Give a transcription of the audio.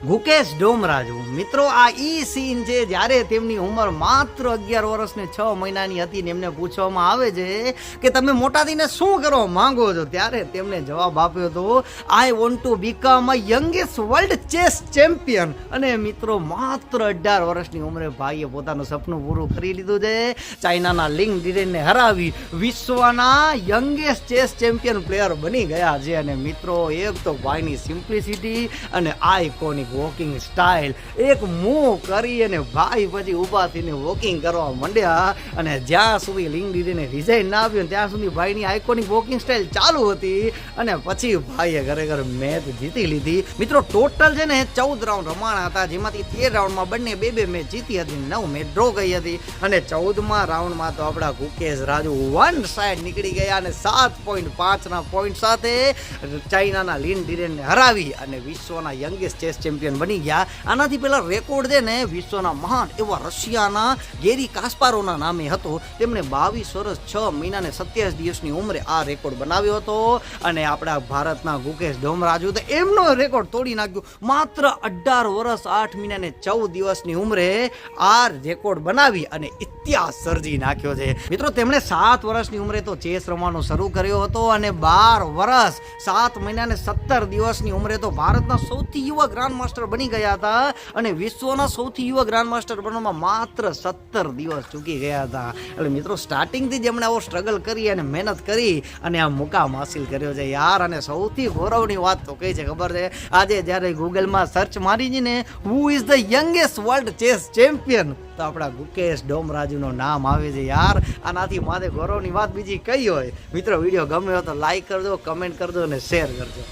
ગુકેશ ડોમરાજુ મિત્રો, આ ઈ સીન છે જ્યારે તેમની ઉંમર માત્ર 11 વર્ષ ને 6 મહિનાની હતી ને એમને પૂછવામાં આવે છે કે તમે મોટા થઈને શું કરવા માંગો છો, ત્યારે તેમણે જવાબ આપ્યો હતો I want to become a youngest world chess champion. અને મિત્રો માત્ર 18 વર્ષની ઉંમરે ભાઈએ પોતાનું સપનું પૂરું કરી લીધું છે. ચાઇનાના લિંગ ડિરેનને હરાવી વિશ્વના યંગેસ્ટ ચેસ ચેમ્પિયન પ્લેયર બની ગયા છે. અને મિત્રો એક તો ભાઈની સિમ્પ્લિસિટી અને આઇકોનિક વોકિંગ સ્ટાઇલ, એક મૂવ કરી અને ભાઈ પછી ઊભા થઈને વોકિંગ કરવા માંડ્યા. અને જ્યાં સુધી લિંગ ડીડીને રિઝાઇન ના આવ્યું ત્યાં સુધી ભાઈની આઇકોનિક વોકિંગ સ્ટાઇલ ચાલુ હતી. અને પછી ભાઈએ ખરેખર મેચ જીતી લીધી. મિત્રો ટોટલ છે ને 14 રાઉન્ડ રમાણા હતા, જેમાંથી 13 રાઉન્ડમાં બંને બે મેચ જીતી હતી, 9 મેચ ડ્રો ગઈ હતી. અને 14મા રાઉન્ડમાં તો આપણા ગુકેશ રાજુ વન સાઈડ નીકળી ગયા અને 7.5ના પોઈન્ટ સાથે ચાઇનાના લિન ડિરેનને હરાવી અને વિશ્વના યંગેસ્ટ ચેસ ચેમ્પિયન બની ગયા. આનાથી પહેલા રેકોર્ડ છે ને વિશ્વના મહાન એવા રશિયાના ગેરી કાસ્પારોવના નામે હતો. તેમણે 22 વર્ષ 6 મહિના ને 27 દિવસની ઉંમરે આ રેકોર્ડ બનાવ્યો હતો. અને આપણા ભારતના ગુકેશ ડોમરાજુ તો એમનો રેકોર્ડ તોડી નાખ્યો. માત્ર 18 વર્ષ 8 મહિના ને 14 દિવસની ઉંમરે આ રેકોર્ડ બનાવી અને ઇતિહાસ સર્જી નાખ્યો છે. મિત્રો તેમણે 7 વર્ષની ઉંમરે તો ચેસ રમવાનો શરૂ કર્યો હતો અને 12 વર્ષ 7 મહિના ને 17 દિવસની ઉંમરે તો ભારતના સૌથી યુવા ગ્રાન્ડ માસ્ટર બની ગયા હતા. અને વિશ્વના સૌથી યુવા ગ્રાન્ડ માસ્ટર બનવામાં માત્ર 17 દિવસ ચૂકી ગયા હતા. એટલે મિત્રો સ્ટાર્ટિંગથી જ એમણે આવો સ્ટ્રગલ કરી અને મહેનત કરી અને આ મુકામ હાસિલ કર્યો છે યાર. અને સૌથી ગૌરવની વાત તો કઈ છે ખબર છે, આજે જ્યારે ગૂગલમાં સર્ચ મારી ને who is the youngest world chess champion, તો આપણા ગુકેશ ડોમરાજુનું નામ આવે છે યાર. આનાથી માથે ગૌરવની વાત બીજી કઈ હોય. મિત્રો વિડીયો ગમ્યો તો લાઈક કરજો, કમેન્ટ કરજો અને શેર કરજો.